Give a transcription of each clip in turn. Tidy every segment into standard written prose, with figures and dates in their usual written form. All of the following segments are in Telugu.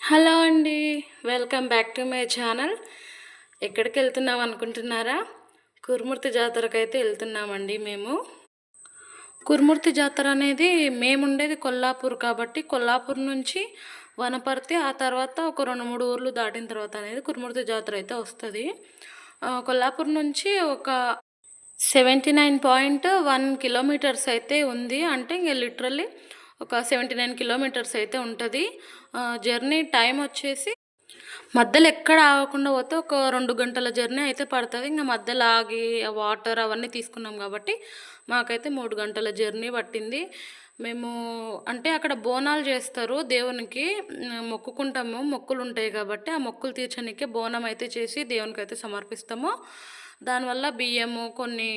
హలో అండి. Welcome back to my channel. ఎక్కడికి వెళ్తున్నాం అనుకుంటున్నారా? కురుమూర్తి జాతరకైతే వెళ్తున్నామండి మేము. కురుమూర్తి జాతర అనేది మేముండేది కొల్లాపూర్ కాబట్టి కొల్లాపూర్ నుంచి వనపర్తి, ఆ తర్వాత ఒక 2-3 ఊర్లు దాటిన తర్వాత అనేది కురుమూర్తి జాతర అయితే వస్తుంది. కొల్లాపూర్ నుంచి ఒక 79.1 కిలోమీటర్స్ అయితే ఉంది. అంటే ఇంక లిటరల్లీ ఒక 79 కిలోమీటర్స్ అయితే ఉంటుంది. జర్నీ టైం వచ్చేసి మధ్యలో ఎక్కడ ఆగకుండా పోతే ఒక 2 గంటల జర్నీ అయితే పడుతుంది. ఇంకా మధ్యలో ఆగి వాటర్ అవన్నీ తీసుకున్నాం కాబట్టి మాకైతే 3 గంటల జర్నీ పట్టింది. మేము అంటే అక్కడ బోనాలు చేస్తారు దేవునికి, మొక్కుకుంటాము, మొక్కులు ఉంటాయి కాబట్టి ఆ మొక్కులు తీర్చడానికి బోనం అయితే చేసి దేవునికి అయితే సమర్పిస్తాము. దానివల్ల బియ్యము, కొన్ని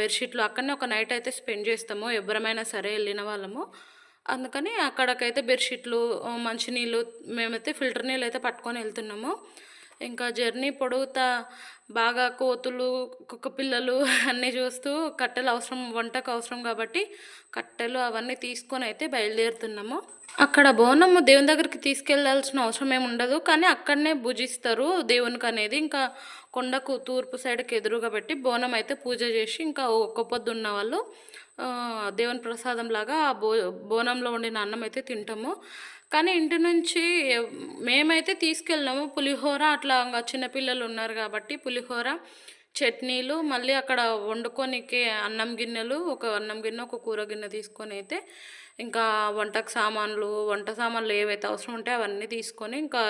బెడ్షీట్లు అక్కడనే ఒక నైట్ అయితే స్పెండ్ చేస్తాము ఎవరమైనా సరే వెళ్ళిన వాళ్ళము. అందుకని అక్కడికైతే బెడ్షీట్లు, మంచినీళ్ళు, మేమైతే ఫిల్టర్ నీళ్ళు అయితే పట్టుకొని వెళ్తున్నాము. ఇంకా జర్నీ పొడుగుతా బాగా కోతులు, కుక్క పిల్లలు అన్నీ చూస్తూ కట్టెలు అవసరం, వంటకు అవసరం కాబట్టి కట్టెలు అవన్నీ తీసుకొని అయితే బయలుదేరుతున్నాము. అక్కడ బోనము దేవుని దగ్గరికి తీసుకెళ్లాల్సిన అవసరం ఏమి ఉండదు, కానీ అక్కడనే భుజిస్తారు దేవునికి అనేది. ఇంకా కొండకు తూర్పు సైడ్కి ఎదురుగా పెట్టి బోనం అయితే పూజ చేసి ఇంకా ఒక్క పొద్దు ఉన్న వాళ్ళు దేవుని ప్రసాదం లాగా బోనంలో వండిన అన్నం అయితే తింటాము. కానీ ఇంటి నుంచి మేమైతే తీసుకెళ్ళినాము పులిహోర, అట్లా ఇంకా చిన్నపిల్లలు ఉన్నారు కాబట్టి పులిహోర, చట్నీలు, మళ్ళీ అక్కడ వండుకోనికి అన్నం గిన్నెలు, ఒక అన్నం గిన్నె, ఒక కూర గిన్నె తీసుకొని అయితే ఇంకా వంట సామాన్లు ఏవైతే అవసరం ఉంటాయో అవన్నీ తీసుకొని ఇంకా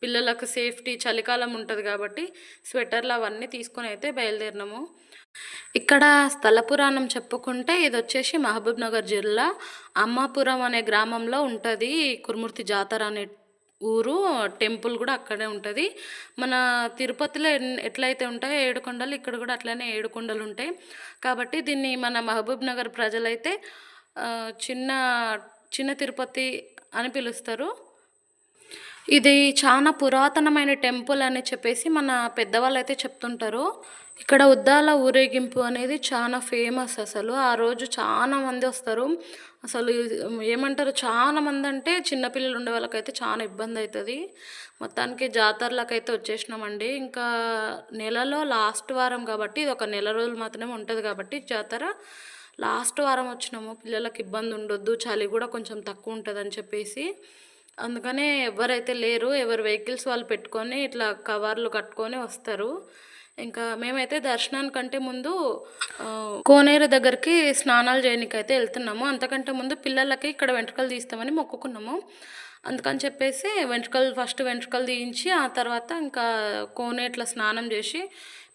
పిల్లలకు సేఫ్టీ, చలికాలం ఉంటుంది కాబట్టి స్వెటర్లు అవన్నీ తీసుకొని అయితే బయలుదేరినాము. ఇక్కడ స్థల పురాణం చెప్పుకుంటే ఇది వచ్చేసి మహబూబ్ నగర్ జిల్లా అమ్మాపురం అనే గ్రామంలో ఉంటుంది కురుమూర్తి జాతర అనే ఊరు. టెంపుల్ కూడా అక్కడే ఉంటుంది. మన తిరుపతిలో ఎట్లయితే ఉంటాయో 7 కొండలు, ఇక్కడ కూడా అట్లనే 7 కొండలు ఉంటాయి. కాబట్టి దీన్ని మన మహబూబ్ నగర్ ప్రజలైతే చిన్న చిన్న తిరుపతి అని పిలుస్తారు. ఇది చాలా పురాతనమైన టెంపుల్ అని చెప్పేసి మన పెద్దవాళ్ళు అయితే చెప్తుంటారు. ఇక్కడ ఉద్దాల ఊరేగింపు అనేది చాలా ఫేమస్. అసలు ఆ రోజు చాలా మంది వస్తారు. అసలు ఏమంటారు, చాలా మంది అంటే చిన్నపిల్లలు ఉండే వాళ్ళకైతే చాలా ఇబ్బంది అవుతుంది. మొత్తానికి జాతరలకైతే వచ్చేసినామండి. ఇంకా నెలలో లాస్ట్ వారం కాబట్టి ఇది ఒక నెల రోజులు మాత్రమే ఉంటుంది కాబట్టి జాతర లాస్ట్ వారం వచ్చినాము. పిల్లలకు ఇబ్బంది ఉండొద్దు, చలి కూడా కొంచెం తక్కువ ఉంటుంది అని చెప్పేసి అందుకనే ఎవరైతే లేరు, ఎవరు వెహికల్స్ వాళ్ళు పెట్టుకొని ఇట్లా కవర్లు కట్టుకొని వస్తారు. ఇంకా మేమైతే దర్శనానికంటే ముందు కోనేరు దగ్గరికి స్నానాలు చేయడానికి అయితే వెళ్తున్నాము. అంతకంటే ముందు పిల్లలకి ఇక్కడ వెంట్రుకలు తీస్తామని మొక్కుకున్నాము. అందుకని చెప్పేసి ఫస్ట్ వెంట్రుకలు తీయించి ఆ తర్వాత ఇంకా కోనేట్ల స్నానం చేసి,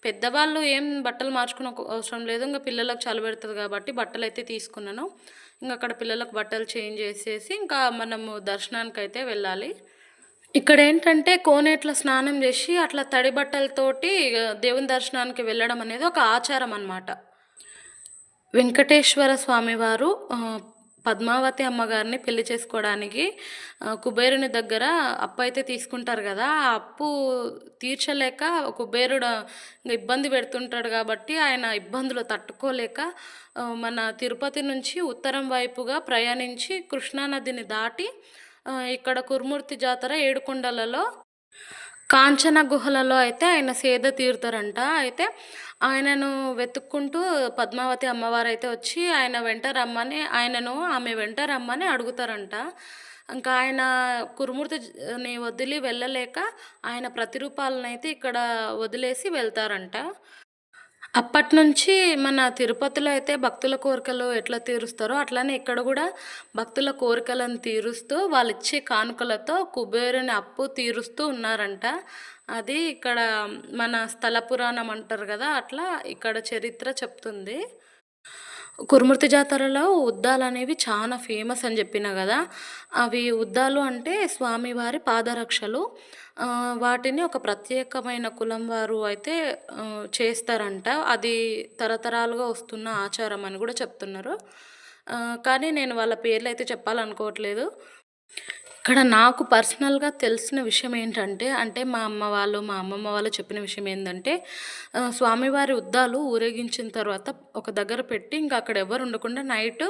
పెద్దవాళ్ళు ఏం బట్టలు మార్చుకునే అవసరం లేదు, ఇంకా పిల్లలకు చలి పెడుతుంది కాబట్టి బట్టలు అయితే తీసుకున్నాను. ఇంకా అక్కడ పిల్లలకు బట్టలు చేంజ్ చేసేసి ఇంకా మనము దర్శనానికి అయితే వెళ్ళాలి. ఇక్కడ ఏంటంటే కోనేట్ల స్నానం చేసి అట్లా తడి బట్టలతోటి దేవుని దర్శనానికి వెళ్ళడం అనేది ఒక ఆచారం అన్నమాట. వెంకటేశ్వర స్వామివారు పద్మావతి అమ్మగారిని పెళ్లి చేసుకోవడానికి కుబేరుని దగ్గర అప్పు అయితే తీసుకుంటారు కదా. ఆ అప్పు తీర్చలేక కుబేరుడు ఇబ్బంది పెడుతుంటాడు కాబట్టి ఆయన ఇబ్బందులు తట్టుకోలేక మన తిరుపతి నుంచి ఉత్తరం వైపుగా ప్రయాణించి కృష్ణానదిని దాటి ఇక్కడ కురుమూర్తి జాతర ఏడుకొండలలో కాంచన గుహలలో అయితే ఆయన సేద తీరుతారంట. అయితే ఆయనను వెతుక్కుంటూ పద్మావతి అమ్మవారు అయితే వచ్చి ఆమె వెంట రమ్మని అడుగుతారంట. ఇంకా ఆయన కురుమూర్తిని వదిలి వెళ్ళలేక ఆయన ప్రతిరూపాలను అయితే ఇక్కడ వదిలేసి వెళ్తారంట. అప్పటి నుంచి మన తిరుపతిలో అయితే భక్తుల కోరికలు ఎట్లా తీరుస్తారో అట్లానే ఇక్కడ కూడా భక్తుల కోరికలను తీరుస్తూ వాళ్ళు ఇచ్చే కానుకలతో కుబేరుని అప్పు తీరుస్తూ ఉన్నారంట. అది ఇక్కడ మన స్థల పురాణం అంటారు కదా, అట్లా ఇక్కడ చరిత్ర చెప్తుంది. కురుమూర్తి జాతరలో ఉద్దాలు అనేవి చాలా ఫేమస్ అని చెప్పిన కదా. అవి ఉద్దాలు అంటే స్వామివారి పాదరక్షలు. వాటిని ఒక ప్రత్యేకమైన కులం వారు అయితే చేస్తారంట. అది తరతరాలుగా వస్తున్న ఆచారం అని కూడా చెప్తున్నారు. కానీ నేను వాళ్ళ పేర్లు అయితే చెప్పాలనుకోవట్లేదు. ఇక్కడ నాకు పర్సనల్‌గా తెలిసిన విషయం ఏంటంటే, అంటే మా అమ్మ వాళ్ళు, మా అమ్మమ్మ వాళ్ళు చెప్పిన విషయం ఏందంటే, స్వామివారి ఉద్దాలు ఊరేగించిన తర్వాత ఒక దగ్గర పెట్టి ఇంక అక్కడ ఎవరు ఉండకుండా నైట్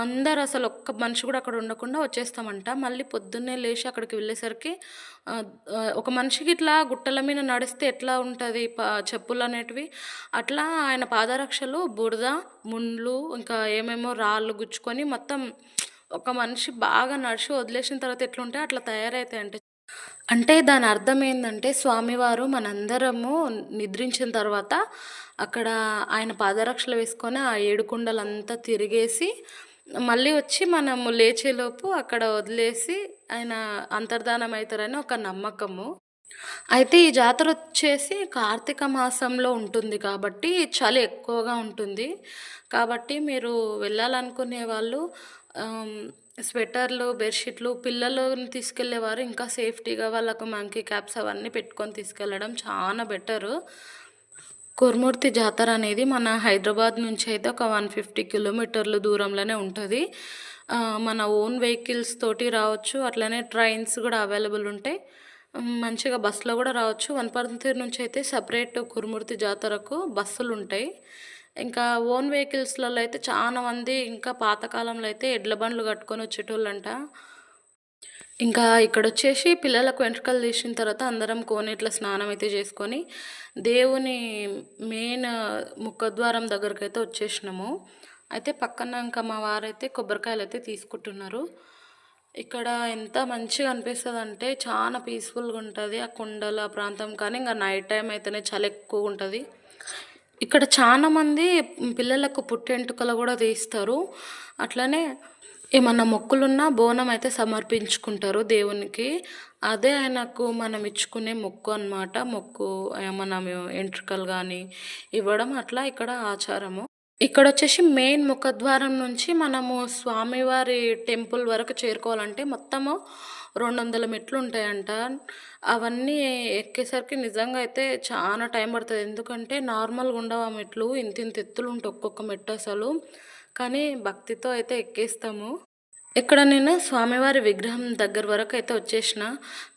అందరూ అసలు ఒక్క మనిషి కూడా అక్కడ ఉండకుండా వచ్చేస్తామంట. మళ్ళీ పొద్దున్నే లేచి అక్కడికి వెళ్ళేసరికి ఒక మనిషికి ఇట్లా గుట్టల మీద నడిస్తే ఎట్లా ఉంటది చెప్పులనేటివి, అట్లా ఆయన పాదరక్షలు బురద, ముండ్లు ఇంకా ఏమేమో రాళ్ళు గుచ్చుకొని మొత్తం ఒక మనిషి బాగా నడిచి వదిలేసిన తర్వాత ఎట్లుంటాయో అట్లా తయారైతాయంట. అంటే దాని అర్థం ఏందంటే, స్వామివారు మనందరము నిద్రించిన తర్వాత అక్కడ ఆయన పాదరక్షలు వేసుకొని ఆ ఏడుకొండలంతా తిరిగేసి, మళ్ళీ వచ్చి మనము లేచేలోపు అక్కడ వదిలేసి ఆయన అంతర్ధానం అయితారని ఒక నమ్మకము. అయితే ఈ జాతరొచ్చేసి కార్తీక మాసంలో ఉంటుంది కాబట్టి చలి ఎక్కువగా ఉంటుంది. కాబట్టి మీరు వెళ్ళాలనుకునే వాళ్ళు ఆహ్, స్వెటర్లు, బెడ్‌షీట్‌లు పిల్లలని తీసుకెళ్ళేవారు ఇంకా సేఫ్టీగా వాళ్ళకు మంకీ క్యాప్స్ అవన్నీ పెట్టుకొని తీసుకెళ్ళడం చాలా బెటరు. కురుమూర్తి జాతర అనేది మన హైదరాబాద్ నుంచి అయితే ఒక 150 కిలోమీటర్లు దూరంలోనే ఉంటది. మన ఓన్ వెహికల్స్ తోటి రావచ్చు. అట్లనే ట్రైన్స్ గూడా అవైలబుల్ ఉంటాయి. మంచిగా బస్సులో గూడా రావచ్చు. వనపర్తి నుంచి అయితే సెపరేట్ కురుమూర్తి జాతరకు బస్సులుంటాయి. ఇంకా ఓన్ వెహికల్స్‌లలో అయితే చాలా మంది ఇంకా పాతకాలంలో అయితే ఎడ్ల బండ్లు కట్టుకొని వచ్చేటోళ్ళంట. ఇంకా ఇక్కడొచ్చేసి పిల్లలకు వెంట్రుకలు తీసిన తర్వాత అందరం కోనేట్ల స్నానం అయితే చేసుకొని, దేవుని మెయిన్ ముఖద్వారం దగ్గరకైతే వచ్చేసినాము. అయితే పక్కన ఇంకా మా వారైతే కొబ్బరికాయలైతే తీసుకుంటున్నారు. ఇక్కడ ఎంత మంచిగా అనిపిస్తదంటే చాలా పీస్‌ఫుల్‌గా ఉంటది. ఆ కొండల ప్రాంతం కానీ ఇంక నైట్ టైమ్ అయితేనే చలెక్కువుంటది. ఇక్కడ చాలామంది పిల్లలకు పుట్టెంటుకలు గూడా తీస్తారు. అట్లనే ఏమన్నా మొక్కులున్నా బోనం అయితే సమర్పించుకుంటారు దేవునికి. అదే ఆయనకు మనం ఇచ్చుకునే మొక్కు అనమాట. మొక్కు మనం ఎంట్రుకలు గానీ ఇవ్వడం అట్లా ఇక్కడ ఆచారము. ఇక్కడొచ్చేసి మెయిన్ ముఖద్వారం నుంచి మనము స్వామివారి టెంపుల్ వరకు చేరుకోవాలంటే మొత్తము 200 మెట్లుంటాయంట. అవన్నీ ఎక్కేసరికి నిజంగా అయితే చాలా టైం పడతది. ఎందుకంటే నార్మల్‌గా ఉండవు ఆ మెట్లు. ఇంతింత ఎత్తులుంటాయి ఒక్కొక్క మెట్టసలు. కానీ భక్తితో అయితే ఎక్కేస్తాము. ఇక్కడ నేను స్వామివారి విగ్రహం దగ్గర వరకైతే వచ్చేసిన.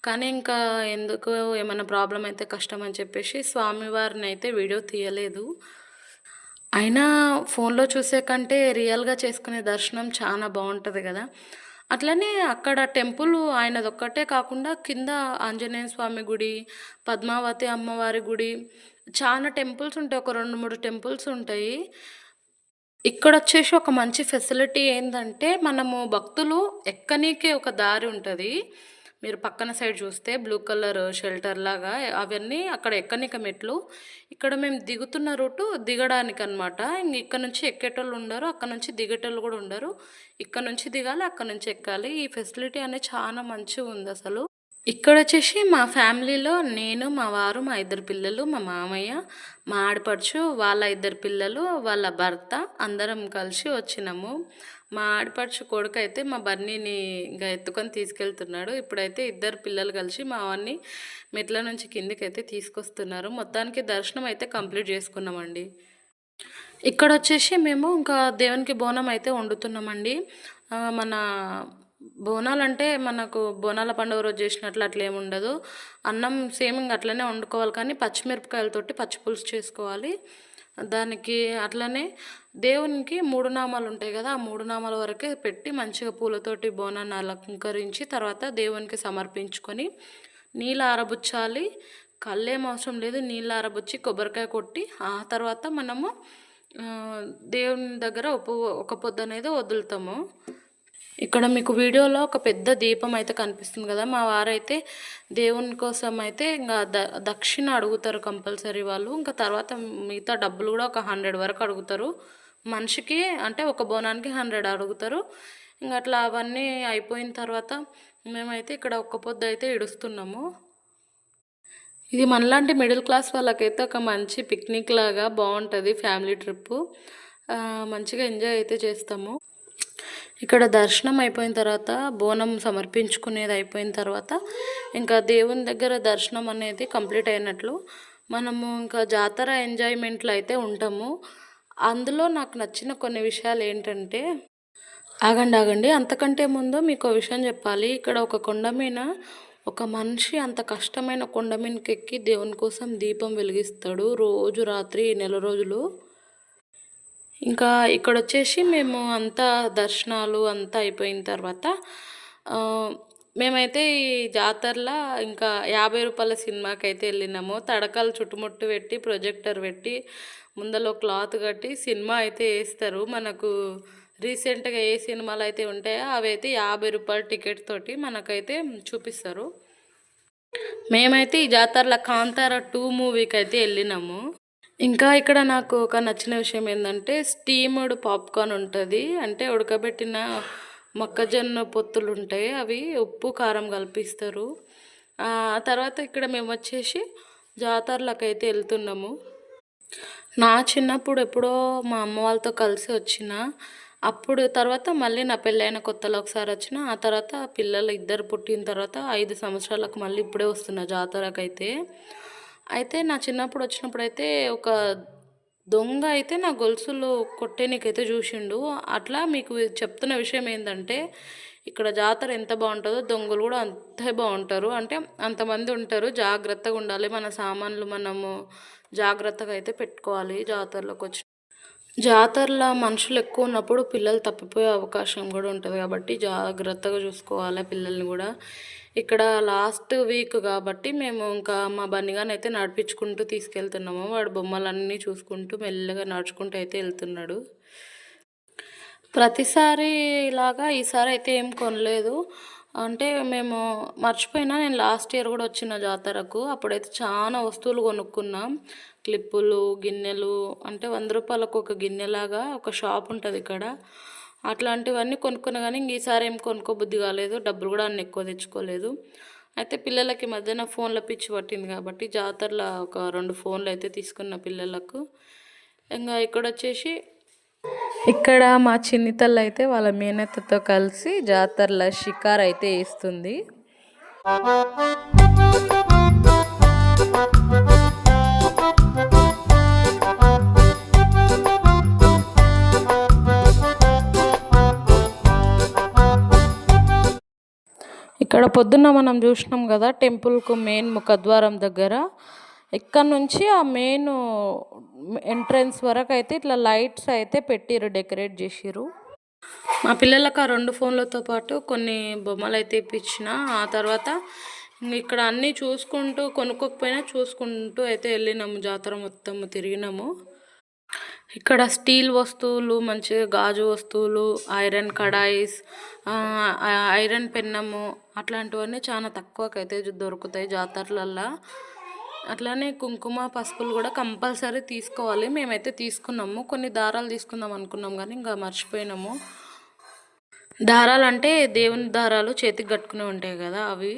కానీ ఇంకా ఎందుకో ఏమన్నా ప్రాబ్లమ్ అయితే కష్టం అని చెప్పేసి స్వామివారినైతే వీడియో తీయలేదు. అయినా ఫోన్‌లో చూసే కంటే రియల్‌గా చేసుకునే దర్శనం చాలా బావుంటది గదా! అట్లనే అక్కడ టెంపుల్ ఆయనదొక్కటే కాకుండా కింద ఆంజనేయ స్వామి గుడి, పద్మావతి అమ్మవారి గుడి చాలా టెంపుల్స్ ఉంటాయి. ఒక 2, 3 టెంపుల్స్ ఉంటాయి. ఇక్కడొచ్చేసి ఒక మంచి ఫెసిలిటీ ఏందంటే, మనము భక్తులు ఎక్కనీకే ఒక దారి ఉంటది. మీరు పక్కన సైడ్ చూస్తే బ్లూ కలర్ షెల్టర్‌లాగా అవన్నీ అక్కడ ఎక్కనీక మెట్లు. ఇక్కడ మేము దిగుతున్న రూటు దిగడానికనమాట. ఇక్కడ నుంచి ఎక్కేటోళ్ళుండరు. అక్కడ నుంచి దిగేటోళ్ళు గూడా ఉండరు. ఇక్కడ నుంచి దిగాలి, అక్కడ నుంచి ఎక్కాలి. ఈ ఫెసిలిటీ అనేది చాలా మంచిగుందసలు. ఇక్కడొచ్చేసి మా ఫ్యామిలీలో నేను, మా వారు, మా ఇద్దరు పిల్లలు, మా మామయ్య, మా ఆడపడుచు, వాళ్ళ ఇద్దరు పిల్లలు, వాళ్ళ భర్త అందరం కలిసి వచ్చినాము. మా ఆడపడుచు కొడుకైతే మా బన్నీని ఇంక ఎత్తుకొని తీసుకెళ్తున్నాడు. ఇప్పుడైతే ఇద్దరు పిల్లలు కలిసి మా వాడిని మెట్ల నుంచి కిందకైతే తీసుకొస్తున్నారు. మొత్తానికి దర్శనం అయితే కంప్లీట్ చేసుకున్నామండి. ఇక్కడొచ్చేసి మేము ఇంకా దేవునికి బోనం అయితే వండుతున్నామండి. మన బోనాలంటే మనకు బోనాల పండుగ రోజు చేసినట్లు అట్లేముండదు. అన్నం సేమ్ ఇంగ అట్లనే వండుకోవాలి కానీ పచ్చిమిరపకాయలతోటి పచ్చి పులుసు చేసుకోవాలి. దానికి అట్లనే దేవునికి 3 నామాలుంటాయి గదా! ఆ 3 నామాల వరకే పెట్టి మంచిగా పూలతోటి బోనాన్ని అలంకరించి తర్వాత దేవునికి సమర్పించుకొని నీళ్ళు ఆరబుచ్చాలి. కళ్ళేం అవసరం లేదు. నీళ్ళు ఆరబుచ్చి కొబ్బరికాయ కొట్టి ఆ తర్వాత మనము దేవుని దగ్గర ఒక పొద్దనేది వదులుతాము. ఇక్కడ మీకు వీడియోలో ఒక పెద్ద దీపం అయితే కనిపిస్తుంది కదా! మా వారైతే దేవుని కోసం అయితే ఇంగ దక్షిణ అడుగుతారు కంపల్సరీ వాళ్ళు. ఇంకా తర్వాత మిగతా డబ్బులు కూడా ఒక 100 వరకు అడుగుతారు. మనిషికి అంటే ఒక బోనానికి 100 అడుగుతారు. ఇంగ అట్లా అవన్నీ అయిపోయిన తర్వాత మేమైతే ఇక్కడ ఒక్క పొద్దయితే ఇడుస్తున్నాము. ఇది మనలాంటి మిడిల్ క్లాస్ వాళ్ళకైతే ఒక మంచి పిక్నిక్ లాగా బావుంటది ఫ్యామిలీ ట్రిప్పు. మంచిగా ఎంజాయ్ అయితే చేస్తాము. ఇక్కడ దర్శనం అయిపోయిన తర్వాత బోనం సమర్పించుకునేది అయిపోయిన తర్వాత ఇంకా దేవుని దగ్గర దర్శనం అనేది కంప్లీట్ అయినట్లు. మనము ఇంకా జాతర ఎంజాయ్మెంట్లో అయితే ఉంటాము. అందులో నాకు నచ్చిన కొన్ని విషయాలు ఏంటంటే ఆగండి, ఆగండి. అంతకంటే ముందు మీకో విషయం చెప్పాలి. ఇక్కడ ఒక కొండ మీద ఒక మనిషి అంత కష్టమైన కొండ మీదకెక్కి దేవుని కోసం దీపం వెలిగిస్తాడు. రోజు రాత్రి నెల రోజులు. ఇంకా ఇక్కడొచ్చేసి మేము అంతా దర్శనాలు అంతా అయిపోయిన తర్వాత మేమైతే ఈ జాతరలో ఇంకా రూ. 50 సినిమాకైతే వెళ్ళినాము. తడకలు చుట్టుముట్టు పెట్టి ప్రొజెక్టర్ పెట్టి ముందలో క్లాత్ కట్టి సినిమా అయితే వేస్తారు. మనకు రీసెంట్గా ఏ సినిమాలు అయితే ఉంటాయో అవి అయితే రూ. 50 టికెట్ తోటి మనకైతే చూపిస్తారు. మేమైతే ఈ జాతరలో కాంతార 2 మూవీకి అయితే వెళ్ళినాము. ఇంకా ఇక్కడ నాకు ఒక నచ్చిన విషయం ఏంటంటే స్టీమ్డ్ పాప్కార్న్ ఉంటుంది. అంటే ఉడకబెట్టిన మొక్కజొన్న పొత్తులు ఉంటాయి, అవి ఉప్పు కారం కలిపిస్తారు. తర్వాత ఇక్కడ మేము వచ్చేసి జాతరలకైతే వెళ్తున్నాము. నా చిన్నప్పుడు ఎప్పుడో మా అమ్మ వాళ్ళతో కలిసి వచ్చిన, అప్పుడు తర్వాత మళ్ళీ నా పెళ్ళైన కొత్తలో ఒకసారి వచ్చిన, ఆ తర్వాత పిల్లలు ఇద్దరు పుట్టిన తర్వాత 5 సంవత్సరాలకు మళ్ళీ ఇప్పుడే వస్తున్నా జాతరకైతే. అయితే నా చిన్నప్పుడు వచ్చినప్పుడైతే ఒక దొంగ అయితే నా గొలుసులు కొట్టేనికైతే చూసిండు. అట్లా మీకు చెప్తున్న విషయం ఏంటంటే ఇక్కడ జాతర ఎంత బాగుంటుందో దొంగలు కూడా అంతే బాగుంటారు. అంటే అంతమంది ఉంటారు, జాగ్రత్తగా ఉండాలి. మన సామాన్లు మనము జాగ్రత్తగా అయితే పెట్టుకోవాలి. జాతరలో మనుషులు ఎక్కువ ఉన్నప్పుడు పిల్లలు తప్పిపోయే అవకాశం కూడా ఉంటుంది కాబట్టి జాగ్రత్తగా చూసుకోవాలి పిల్లల్ని కూడా. ఇక్కడ లాస్ట్ వీక్ కాబట్టి మేము ఇంకా మా బన్నిగానైతే నడిపించుకుంటూ తీసుకెళ్తున్నాము. వాడు బొమ్మలన్నీ చూసుకుంటూ మెల్లగా నడుచుకుంటూ అయితే వెళ్తున్నాడు. ప్రతిసారి ఇలాగా ఈసారి అయితే ఏం కొనలేదు. అంటే మేము మర్చిపోయినా, నేను లాస్ట్ ఇయర్ కూడా వచ్చిన జాతరకు, అప్పుడైతే చాలా వస్తువులు కొనుక్కున్నాం. క్లిప్పులు, గిన్నెలు, అంటే 100 రూపాయలకు ఒక గిన్నెలాగా ఒక షాప్ ఉంటుంది ఇక్కడ. అట్లాంటివన్నీ కొనుక్కున్నా కానీ ఈసారి ఏం కొనుక్కోబుద్ధి కాలేదు. డబ్బులు కూడా అన్ని ఎక్కువ తెచ్చుకోలేదు. అయితే పిల్లలకి మధ్యన ఫోన్ల పిచ్చి పట్టింది కాబట్టి జాతరలో ఒక 2 ఫోన్లు అయితే తీసుకున్న పిల్లలకు. ఇంకా ఇక్కడ వచ్చేసి ఇక్కడ మా చిన్నితల్లి అయితే వాళ్ళ మేనత్తతో కలిసి జాతరలో షికార్ అయితే వేస్తుంది. ఇక్కడ పొద్దున్న మనం చూసినాం కదా టెంపుల్కు మెయిన్ ముఖద్వారం దగ్గర, ఇక్కడ నుంచి ఆ మెయిన్ ఎంట్రన్స్ వరకు అయితే ఇట్లా లైట్స్ అయితే పెట్టిరు, డెకరేట్ చేసిరు. మా పిల్లలకు ఆ 2 ఫోన్లతో పాటు కొన్ని బొమ్మలు అయితే ఇప్పించిన. ఆ తర్వాత ఇక్కడ అన్నీ చూసుకుంటూ, కొనుక్కోకపోయినా చూసుకుంటూ అయితే వెళ్ళినాము. జాతర మొత్తం తిరిగినాము. ఇక్కడ స్టీల్ వస్తువులు, మంచిగా గాజు వస్తువులు, ఐరన్ కడాయిస్, ఐరన్ పెన్నము అట్లాంటివన్నీ చాలా తక్కువకైతే దొరుకుతాయి జాతరలల్లో. అట్లానే కుంకుమ, పసుపులు కూడా కంపల్సరీ తీసుకోవాలి. మేమైతే తీసుకున్నాము. కొన్ని దారాలు తీసుకుందాం అనుకున్నాం కానీ ఇంకా మర్చిపోయినాము. దారాలు అంటే దేవుని దారాలు చేతికి కట్టుకునే ఉంటాయి కదా అవి.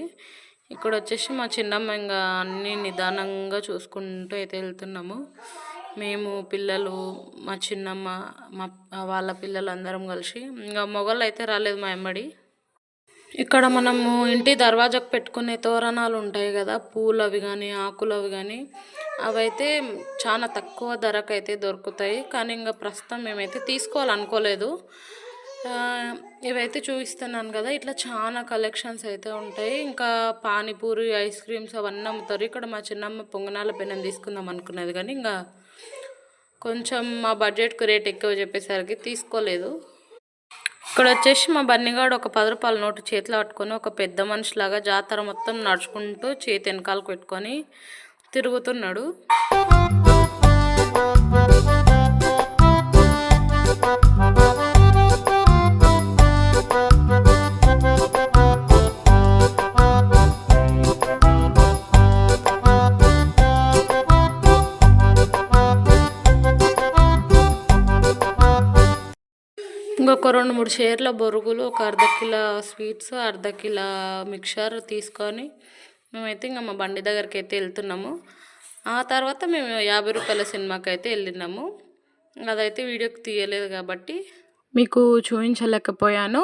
ఇక్కడ వచ్చేసి మా చిన్నమ్మ ఇంకా అన్నీ నిదానంగా చూసుకుంటూ అయితే వెళ్తున్నాము. మేము, పిల్లలు, మా చిన్నమ్మ, వాళ్ళ పిల్లలు అందరం కలిసి. ఇంకా మొగలు అయితే రాలేదు మా ఎమ్మడి. ఇక్కడ మనము ఇంటి దర్వాజాకు పెట్టుకునే తోరణాలు ఉంటాయి కదా, పూలు అవి కానీ ఆకులు అవి కానీ, అవైతే చాలా తక్కువ ధరకు అయితే దొరుకుతాయి. కానీ ఇంకా ప్రస్తుతం మేమైతే తీసుకోవాలనుకోలేదు. ఇవైతే చూపిస్తున్నాను కదా, ఇట్లా చాలా కలెక్షన్స్ అయితే ఉంటాయి. ఇంకా పానీపూరి, ఐస్ క్రీమ్స్ అవన్నీ అమ్ముతారు. ఇక్కడ మా చిన్నమ్మ పొంగనాల పెనం తీసుకుందాం అనుకున్నది కానీ ఇంకా కొంచెం మా బడ్జెట్కు రేట్ ఎక్కువ చెప్పేసరికి తీసుకోలేదు. ఇక్కడ వచ్చేసి మా బన్నిగాడు ఒక 10 రూపాయల నోటు చేతిలో పట్టుకొని ఒక పెద్ద మనిషిలాగా జాతర మొత్తం నడుచుకుంటూ చేతి వెనకాలకు పెట్టుకొని తిరుగుతున్నాడు. ఇంకొక 2-3 షేర్ల బొరుగులు, ఒక అర్ధ కిలో స్వీట్స్, అర్ధ కిలో మిక్చర్ తీసుకొని మేమైతే ఇంకా మా బండి దగ్గరికి అయితే వెళ్తున్నాము. ఆ తర్వాత మేము 50 రూపాయల సినిమాకి అయితే వెళ్ళినాము. అదైతే వీడియోకి తీయలేదు కాబట్టి మీకు చూపించలేకపోయాను.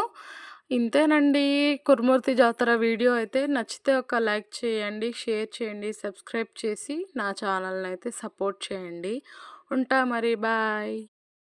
ఇంతేనండి కురుమూర్తి జాతర వీడియో. అయితే నచ్చితే ఒక లైక్ చేయండి, షేర్ చేయండి, సబ్స్క్రైబ్ చేసి నా ఛానల్ని అయితే సపోర్ట్ చేయండి. ఉంటా మరి, బాయ్.